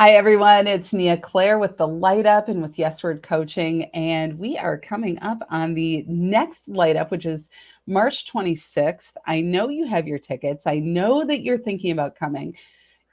Hi, everyone. It's Nia Claire with the Light Up and with Yes Word Coaching. And we are coming up on the next Light Up, which is March 26th. I know you have your tickets. I know that you're thinking about coming.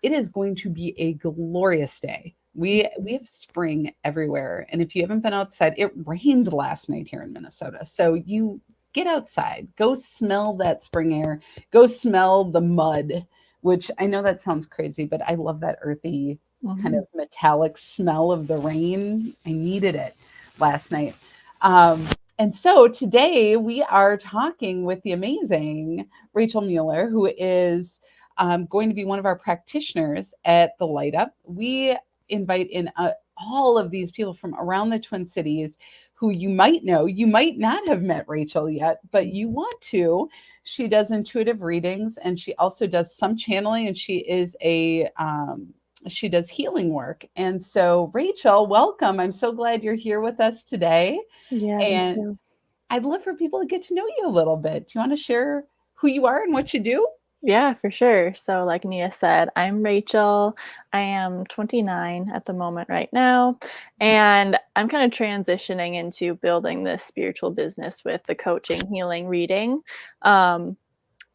It is going to be a glorious day. We have spring everywhere. And if you haven't been outside, it rained last night here in Minnesota. So you get outside, go smell that spring air, go smell the mud, which I know that sounds crazy, but I love that earthy kind Mhm. of metallic smell of the rain. I needed it last night. Um, and so today we are talking with the amazing Rachel Mueller, who is going to be one of our practitioners at the Light Up. We invite in all of these people from around the Twin Cities who you might know. You might not have met Rachel yet, but you want to. She does intuitive readings and she also does some channeling, and she does healing work. And so, Rachel, welcome. I'm so glad you're here with us today. Yeah, me And too. I'd love for people to get to know you a little bit. Do you want to share who you are and what you do? Yeah, for sure. So, like Nia said, I'm Rachel. I am 29 at the moment right now, and I'm kind of transitioning into building this spiritual business with the coaching, healing, reading. Um,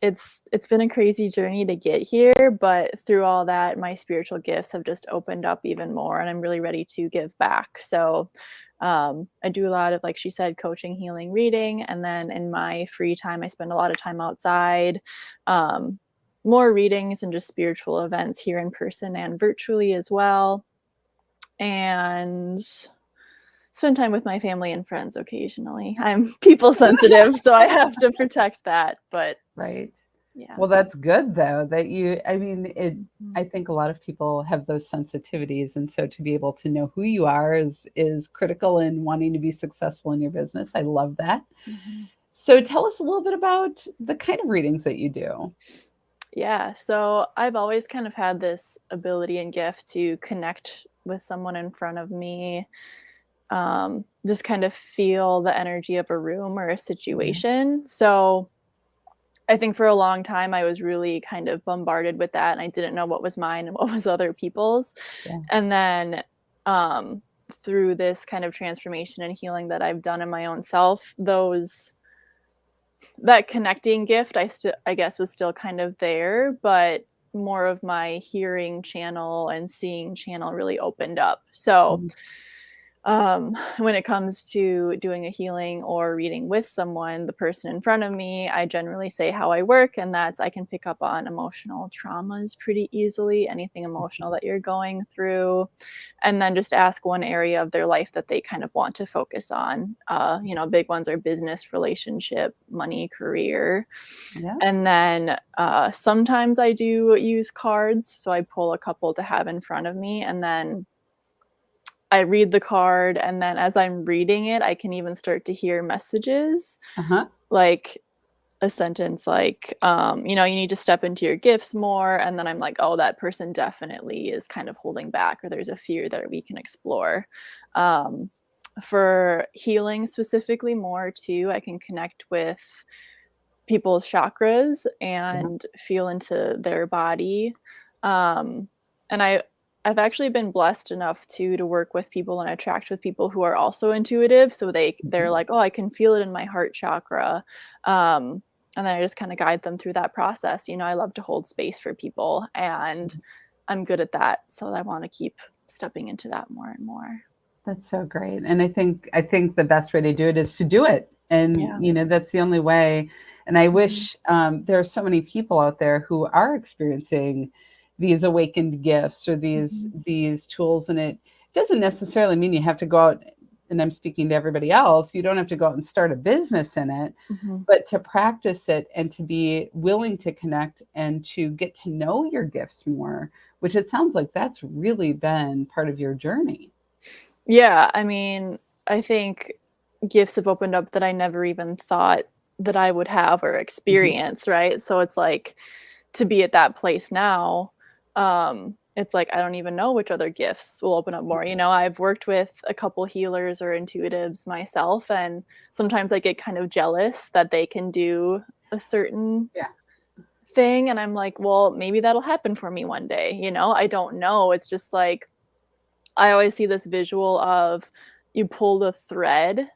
it's been a crazy journey to get here, but through all that, my spiritual gifts have just opened up even more, and I'm really ready to give back. So, I do a lot of, like she said, coaching, healing, reading, and then in my free time, I spend a lot of time outside. Um, More readings and just spiritual events here in person and virtually as well. And spend time with my family and friends occasionally. I'm people sensitive, so I have to protect that. But Right. yeah. Well, that's good though that I mean, Mhm. I think a lot of people have those sensitivities. And so to be able to know who you are is critical in wanting to be successful in your business. I love that. Mhm. So tell us a little bit about the kind of readings that you do. Yeah, so I've always kind of had this ability and gift to connect with someone in front of me, just kind of feel the energy of a room or a Yeah. situation. So I think for a long time I was really kind of bombarded with that, and I didn't know what was mine and what was other people's. Yeah. And then um, through this kind of transformation and healing that I've done in my own self, those that connecting gift I guess was still kind of there, but more of my hearing channel and seeing channel really opened up. So Mhm. when it comes to doing a healing or reading with someone, the person in front of me, I generally say how I work, and that's I can pick up on emotional traumas pretty easily, anything emotional that you're going through, and then just ask one area of their life that they kind of want to focus on. Big ones are business, relationship, money, career. Yeah. And then sometimes I do use cards. So I pull a couple to have in front of me, and then I read the card, and then as I'm reading it, I can even start to hear messages Uh-huh. like a sentence like, you need to step into your gifts more. And then I'm like, oh, that person definitely is kind of holding back, or there's a fear that we can explore. Um, for healing specifically, more too, I can connect with people's chakras Yeah. and feel into their body. Um, and I've actually been blessed enough to work with people and attract with people who are also intuitive. So they're Mhm. like, oh, I can feel it in my heart chakra. Um, and then I just kind of guide them through that process. I love to hold space for people, and I'm good at that. So I want to keep stepping into that more and more. That's so great. And I think the best way to do it is to do it. And Yeah. that's the only way. And I Mhm. wish there are so many people out there who are experiencing these awakened gifts or these Mhm. these tools. And it doesn't necessarily mean you have to go out, and I'm speaking to everybody else, you don't have to go out and start a business in it, Mhm. but to practice it and to be willing to connect and to get to know your gifts more, which it sounds like that's really been part of your journey. Yeah, I mean, I think gifts have opened up that I never even thought that I would have or Mhm. experience, right? So it's like to be at that place now, it's like I don't even know which other gifts will open up more. I've worked with a couple healers or intuitives myself, and sometimes I get kind of jealous that they can do a certain Yeah. thing, and I'm like, well, maybe that'll happen for me one day. I don't know. It's just like I always see this visual of you pull the thread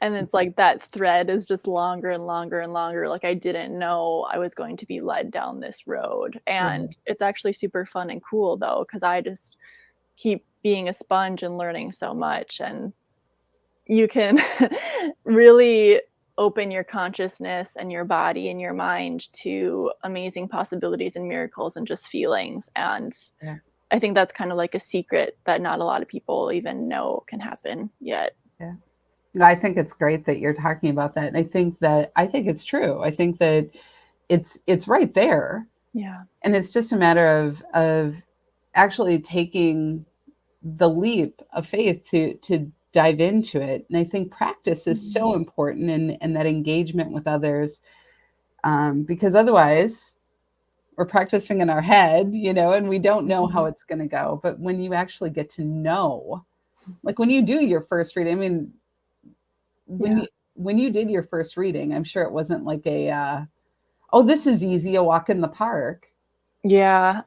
and it's like that thread is just longer and longer and longer. Like I didn't know I was going to be led down this road. Right. And it's actually super fun and cool though, because I just keep being a sponge and learning so much. And you can really open your consciousness and your body and your mind to amazing possibilities and miracles and just feelings. And Yeah. I think that's kind of like a secret that not a lot of people even know can happen yet. Yeah. No, I think it's great that you're talking about that. And I think it's true. I think that it's right there. Yeah. And it's just a matter of actually taking the leap of faith to dive into it. And I think practice is Mhm. so important, and that engagement with others, because otherwise we're practicing in our head, and we don't know how Mhm. it's going to go. But when you actually get to know, like when you do your first reading, I mean, when Yeah. you when you did your first reading, I'm sure it wasn't like oh, this is easy, a walk in the park. Yeah,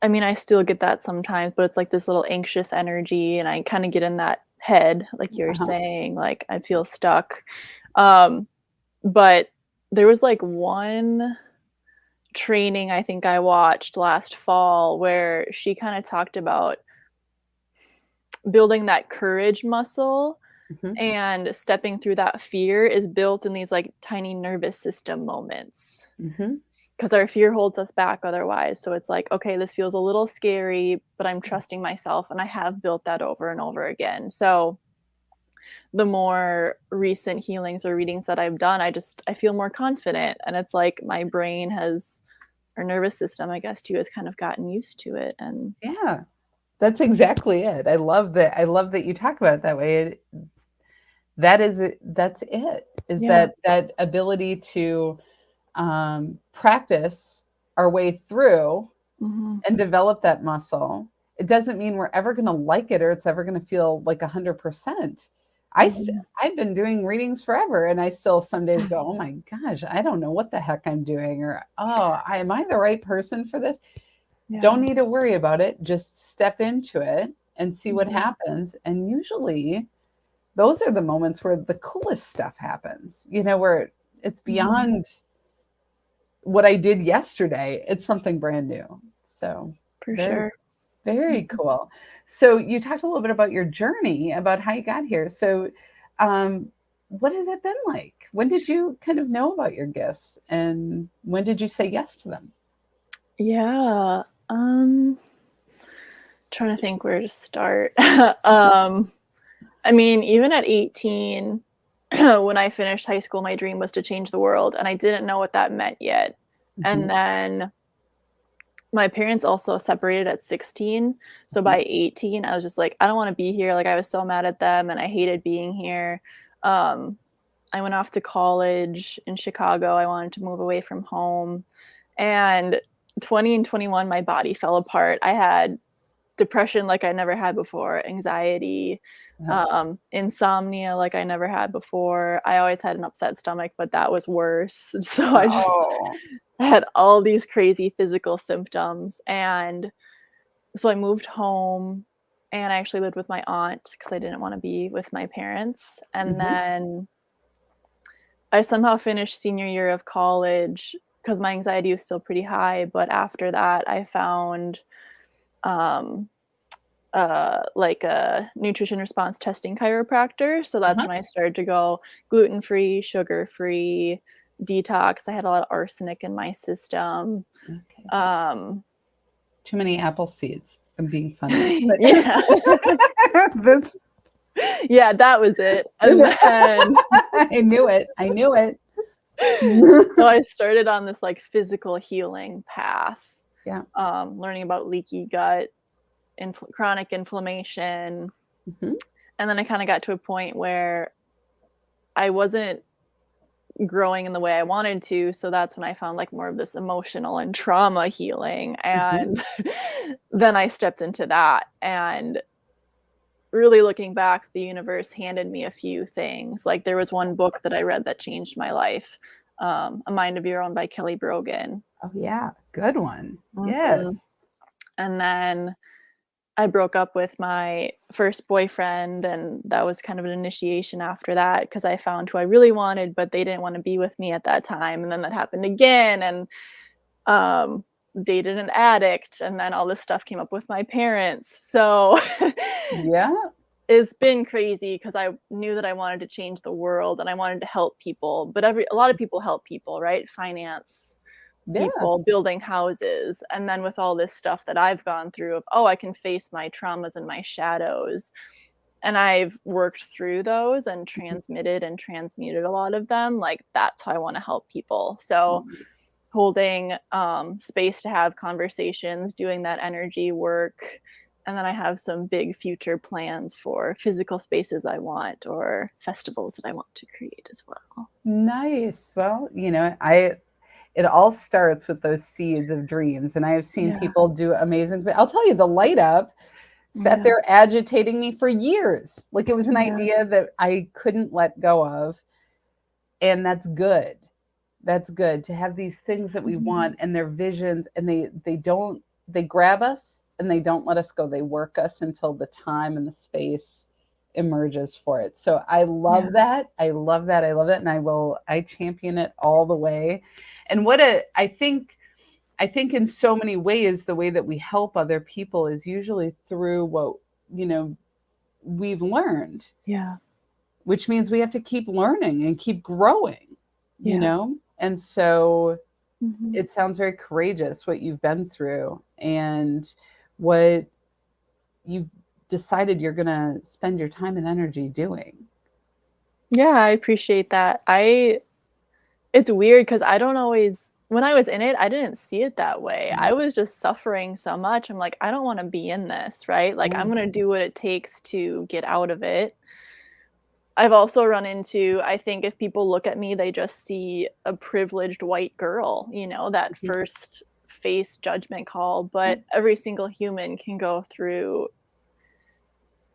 I mean, I still get that sometimes, but it's like this little anxious energy, and I kinda get in that head, like you're Uh-huh. saying, like, I feel stuck. Um, but there was, like, one training I think I watched last fall where she kinda talked about building that courage muscle, Hmm. and stepping through that fear is built in these, like, tiny nervous system moments. Hmm. 'Cause our fear holds us back otherwise, so it's like, "Okay, this feels a little scary, but I'm trusting myself," and I have built that over and over again. So, the more recent healings or readings that I've done, I feel more confident, and it's like my brain has or nervous system, I guess, too, has kind of gotten used to it, and Yeah, that's exactly it. I love that. I love that you talk about it that way. That is it. That's it. Is yeah. that ability to practice our way through Mhm. and develop that muscle. It doesn't mean we're ever going to like it or it's ever going to feel like 100%. Mhm. I've been doing readings forever, and I still some days go, oh my gosh, I don't know what the heck I'm doing, or am I the right person for this? Yeah. Don't need to worry about it. Just step into it and see what Mhm. happens. And usually those are the moments where the coolest stuff happens, where it's Mhm. beyond what I did yesterday. It's something brand new. So For very, sure. very Mhm. cool. So you talked a little bit about your journey, about how you got here. So um, what has it been like? When did you kind of know about your gifts, and when did you say yes to them? Yeah, trying to think where to start. Um I mean, even at 18, when I finished high school, my dream was to change the world, and I didn't know what that meant yet. And Mhm, then my parents also separated at 16. So mhm, by 18, I was just like, I don't want to be here. Like, I was so mad at them and I hated being here. Um, I went off to college in Chicago. I wanted to move away from home. And 20 and 21, my body fell apart. I had depression like I never had before, anxiety, uh-huh. insomnia like I never had before. I always had an upset stomach, but that was worse. So I just Oh. had all these crazy physical symptoms. And so I moved home and I actually lived with my aunt because I didn't want to be with my parents. And Mhm, then I somehow finished senior year of college because my anxiety was still pretty high. But after that, I found um, like a nutrition response testing chiropractor. So that's uh-huh. when I started to go gluten-free, sugar-free, detox. I had a lot of arsenic in my system. Okay. Um, Too many apple seeds. I'm being funny, but yeah. that's Yeah, that was it. And then I knew it. I knew it. so I started on this, like, physical healing path, Yeah. learning about leaky gut, chronic inflammation, Mhm, and then I kinda got to a point where I wasn't growing in the way I wanted to, so that's when I found, like, more of this emotional and trauma healing, mhm, and then I stepped into that, and really looking back, the universe handed me a few things, like, there was one book that I read that changed my life, A Mind of Your Own by Kelly Brogan. oh, yeah, good one. Mhm. Yes. And then I broke up with my first boyfriend, and that was kind of an initiation after that because I found who I really wanted, but they didn't wanna be with me at that time, and then that happened again, and, um, dated an addict, and then all this stuff came up with my parents, so Yeah. it's been crazy because I knew that I wanted to change the world and I wanted to help people, but every a lot of people help people, right? Finance Yeah. people, building houses, and then with all this stuff that I've gone through of, "Oh, I can face my traumas and my shadows," and I've worked through those and transmitted and transmuted a lot of them, like, that's how I wanna help people. So, Nice. holding, space to have conversations, doing that energy work, and then I have some big future plans for physical spaces I want or festivals that I want to create as well. Nice. Well, I it all starts with those seeds of dreams, and I have seen Yeah, people do amazing things. I'll tell you, the light up sat yeah, there agitating me for years. Like it was an yeah, idea that I couldn't let go of, and that's good. That's good to have these things that we mhm, want and their visions, and they grab us and they don't let us go. They work us until the time and the space emerges for it. So I yeah, love that. I love that. I love that. And I champion it all the way. And I think in so many ways, the way that we help other people is usually through what, you know, we've learned, yeah, which means we have to keep learning and keep growing, you yeah, know? And so mhm. it sounds very courageous what you've been through and what you've decided you're going to spend your time and energy doing. Yeah, I appreciate that. I It's weird because I don't always when I was in it, I didn't see it that way. I Right. was just suffering so much. I'm like, "I don't wanna be in this," right? Like, I'm Yeah. gonna do what it takes to get out of it. I've also run into I think if people look at me, they just see a privileged white girl, that Mhm. first face judgment call, Yeah. but every single human can go through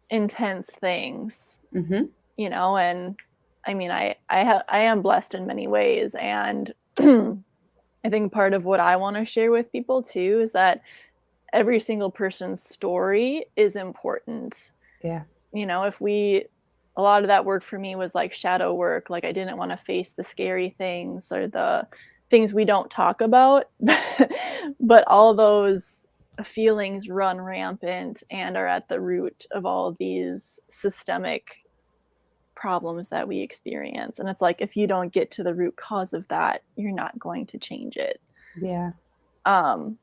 intense things, Hmm. and I mean, I am blessed in many ways, and I think part of what I wanna share with people too is that every single person's story is important. Yeah. If we a lot of that work for me was like shadow work, like I didn't wanna face the scary things or the things we don't talk about, but all those feelings run rampant and are at the root of all of these systemic problems that we experience, and it's like, if you don't get to the root cause of that, you're not going to change it. Yeah. Um,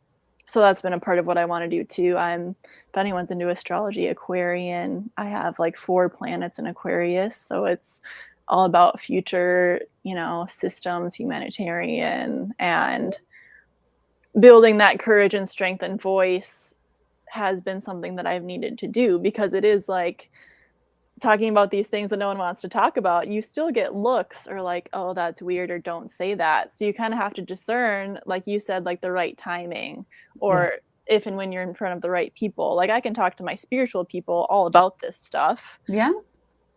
so that's been a part of what I wanna do too. If anyone's into astrology, Aquarian, I have, like, 4 planets in Aquarius, so it's all about future, systems, humanitarian, and building that courage and strength and voice has been something that I've needed to do because it is, like, talking about these things that no one wants to talk about, you still get looks or like, "Oh, that's weird," or "Don't say that." So you kinda have to discern, like you said, like, the right timing Yeah. or if and when you're in front of the right people. Like, I can talk to my spiritual people all about this stuff, Yeah.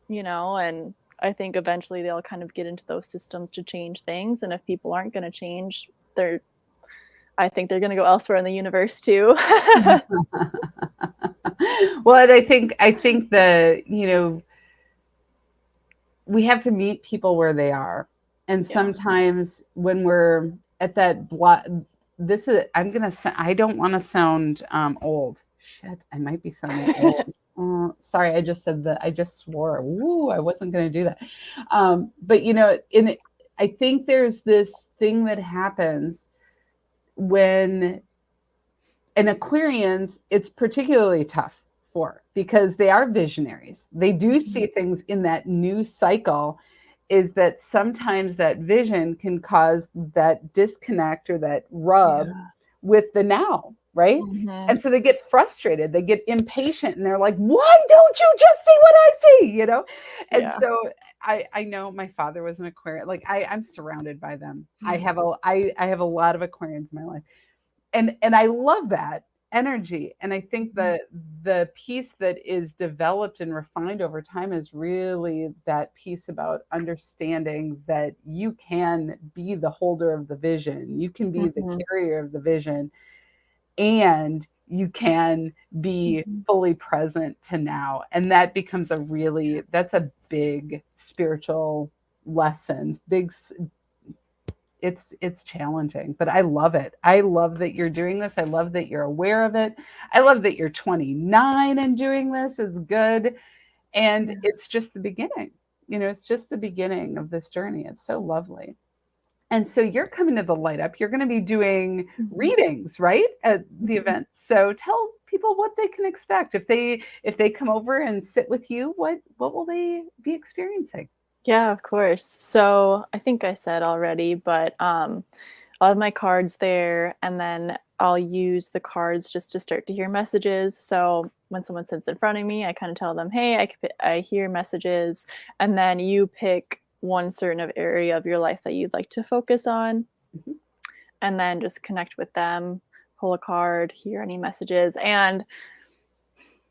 and I think eventually they'll kind of get into those systems to change things, and if people aren't gonna change, I think they're gonna go elsewhere in the universe too. Well, and I think we have to meet people where they are. And Yeah. sometimes when we're at that block, I don't want to sound old. Shit, I might be sounding old. Sorry, I just swore. Woo, I wasn't going to do that. But I think there's this thing that happens when and Aquarians, it's particularly tough for because they are visionaries. They do Mhm. see things in that new cycle. Is that sometimes that vision can cause that disconnect or that rub Yeah. with the now, right? Mhm. And so they get frustrated, they get impatient, and they're like, "Why don't you just see what I see?" And Yeah. so I know my father was an Aquarian. Like I'm surrounded by them. I have a lot of Aquarians in my life, and I love that energy. And I think Mhm. the piece that is developed and refined over time is really that piece about understanding that you can be the holder of the vision, you can be the Mhm. carrier of the vision, and you can be fully present to now. And that becomes that's a big spiritual lesson. It's challenging, but I love it. I love that you're doing this. I love that you're aware of it. I love that you're 29 and doing this. It's good. And it's just the beginning. It's just the beginning of this journey. It's so lovely. And so you're coming to the Light Up. You're going to be doing readings, right, at the event. So tell people what they can expect if they come over and sit with you. What will they be experiencing? Yeah, of course. So I think I said already, but I'll have my cards there, and then I'll use the cards just to start to hear messages. So when someone sits in front of me, I kind of tell them, "Hey, I hear messages," and then you pick one certain area of your life that you'd like to focus on, Mhm. and then just connect with them, pull a card, hear any messages, and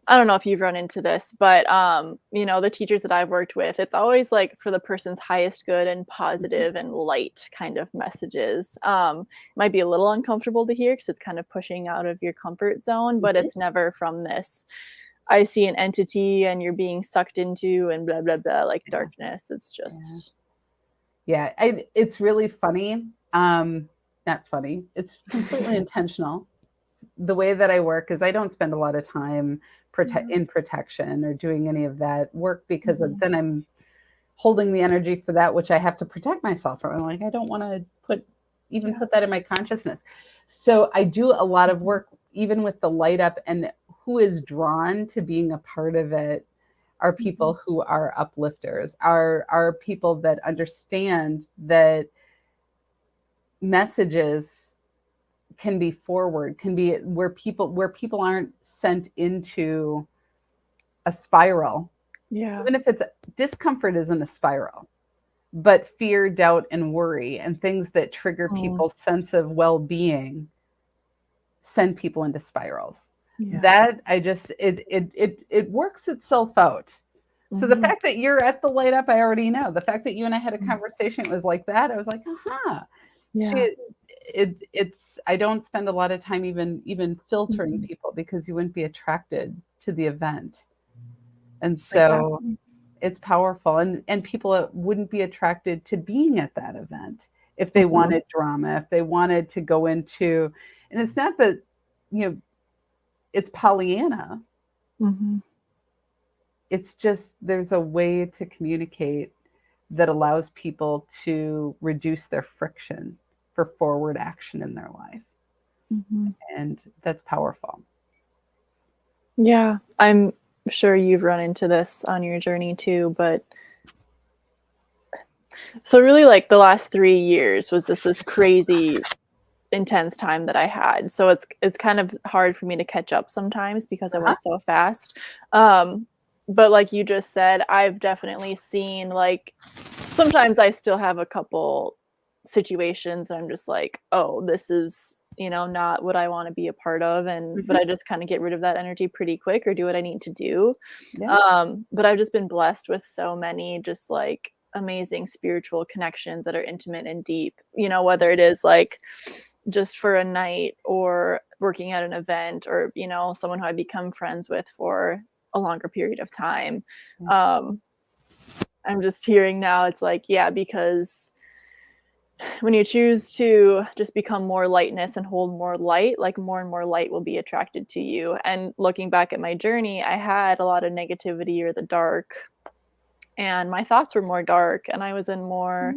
I don't know if you've run into this, but, the teachers that I've worked with, it's always, like, for the person's highest good and Mhm. positive and light kind of messages. Might be a little uncomfortable to hear because it's kind of pushing out of your comfort zone, but Mhm. it's never from this, "I see an entity and you're being sucked into and blah, blah, blah," like, Yeah. darkness. It's Yeah. just Yeah. It's really funny. Not funny. It's completely intentional. The way that I work is I don't spend a lot of time Yeah. in protection or doing any of that work because Mhm. then I'm holding the energy for that which I have to protect myself from. I'm like, I don't want to Yeah. put that in my consciousness. So I do a lot of Mhm. work even with the Light Up, and who is drawn to being a part of it are people Mhm. who are uplifters, are people that understand that messages can be forward, can be where people aren't sent into a spiral. Yeah. Even if it's discomfort isn't a spiral, but fear, doubt, and worry and things that trigger Mm. people's sense of well-being send people into spirals. Yeah. That I just it works itself out. So the Mhm. fact that you're at the Light Up, I already know. The fact that you and I had a conversation, it was like that. I was like, aha. Yeah. She it's I don't spend a lot of time even filtering Mhm. people because you wouldn't be attracted to the event. And so Exactly. it's powerful, and people wouldn't be attracted to being at that event if they Mhm. wanted drama, if they wanted to go into, and it's not that, you know, it's Pollyanna. Mhm. It's just there's a way to communicate that allows people to reduce their friction for forward action in their life. Mhm. And that's powerful. Yeah, I'm sure you've run into this on your journey too, but so really like the last 3 years was just this crazy intense time that I had. So it's kind of hard for me to catch up sometimes because I Uh-huh. was so fast. Um, but like you just said, I've definitely seen like sometimes I still have a couple situations that I'm just like, "Oh, this is, not what I wanna be a part of," but Mhm. I just kinda get rid of that energy pretty quick or do what I need to do. Yeah. But I've just been blessed with so many just, like, amazing spiritual connections that are intimate and deep, whether it is, like, just for a night or working at an event or, someone who I become friends with for a longer period of time. Yeah. Um, I'm just hearing now it's like, yeah, because when you choose to just become more lightness and hold more light, like more and more light will be attracted to you. And looking back at my journey, I had a lot of negativity or the dark, and my thoughts were more dark, and I was in more,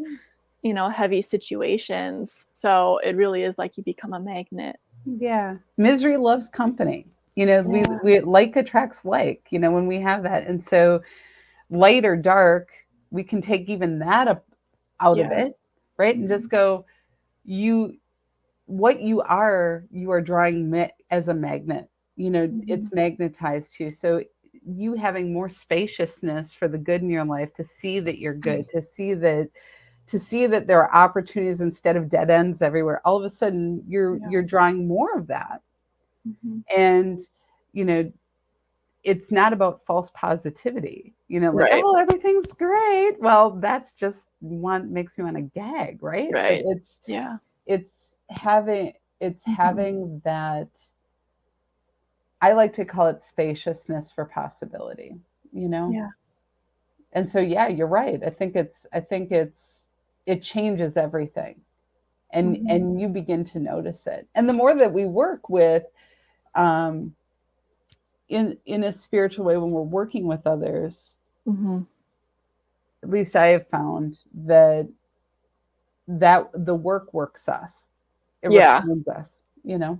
Yeah. heavy situations. So it really is like you become a magnet. Yeah. Misery loves company. Yeah. We like attracts like, when we have that. And so light or dark, we can take even that out of Yeah. it, right? And Mhm. just go, you what you are drawing as a magnet. Mhm. It's magnetized to you. So you having more spaciousness for the good in your life, to see that you're good, to see that there are opportunities instead of dead ends everywhere. All of a sudden Yeah. you're drawing more of that. Mhm. And you know it's not about false positivity, like, Right. oh, everything's great. Well, that's just one makes me want to gag, right? But Right. it's Yeah. it's having Mhm. that I like to call it spaciousness for possibility, you know? Yeah. And so, yeah, you're right. It changes everything, Mhm. and you begin to notice it. And the more that we work with, um, in a spiritual way, when we're working with others, Mhm. at least I have found that the work works us. It Yeah, refines us, you know?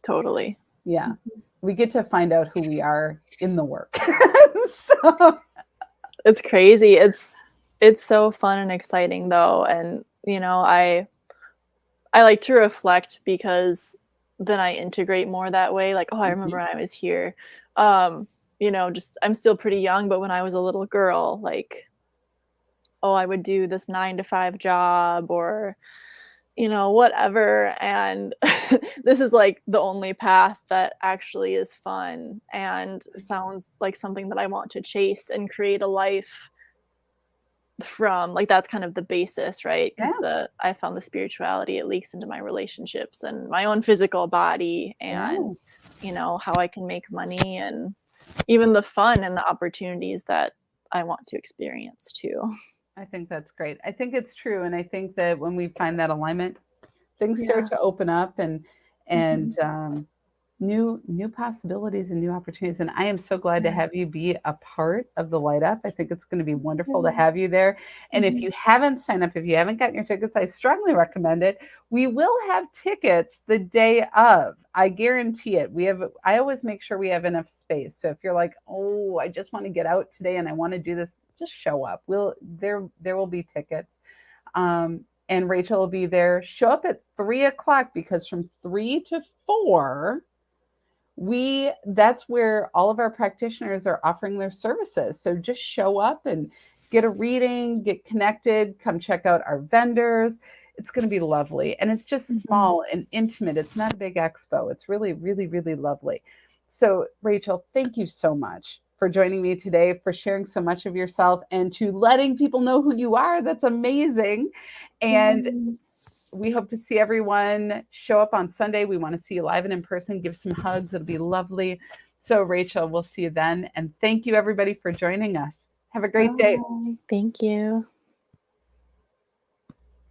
totally. Yeah. Mhm. We get to find out who we are in the work. So, It's crazy. It's so fun and exciting though, and, you know, I like to reflect because then I integrate more that way, like, "Oh, I remember mhm. when I was here." Um, you know, just I'm still pretty young, but when I was a little girl, like, oh, I would do this 9 to 5 job or, you know, whatever, and this is, like, the only path that actually is fun and sounds like something that I want to chase and create a life from. Like, that's kind of the basis, right? Yeah, Because I found the spirituality, it leaks into my relationships and my own physical body and, yeah. you know, how I can make money and even the fun and the opportunities that I want to experience too. I think that's great. I think it's true, and I think that when we find that alignment, things start Yeah. to open up, Mhm. and new possibilities and new opportunities. And I am so glad to Yeah. have you be a part of the light up. I think it's going to be wonderful to Yeah. have you there. And if Mhm. you haven't signed up, if you haven't gotten your tickets, I strongly recommend it. We will have tickets the day of. I guarantee it. I always make sure we have enough space. So if you're like, oh, I just want to get out today and I want to do this, just show up. There will be tickets. And Rachel will be there. Show up at 3 o'clock, because from 3 to 4, that's where all of our practitioners are offering their services. So just show up and get a reading, get connected, come check out our vendors. It's going to be lovely. And it's just Mhm. small and intimate. It's not a big expo. It's really, really, really lovely. So, Rachel, thank you so much for joining me today, for sharing so much of yourself and to letting people know who you are. That's amazing. And Yay. we hope to see everyone show up on Sunday. We want to see you live and in person. Give some hugs. It'll be lovely. So, Rachel, we'll see you then. And thank you, everybody, for joining us. Have a great day. Bye. Thank you.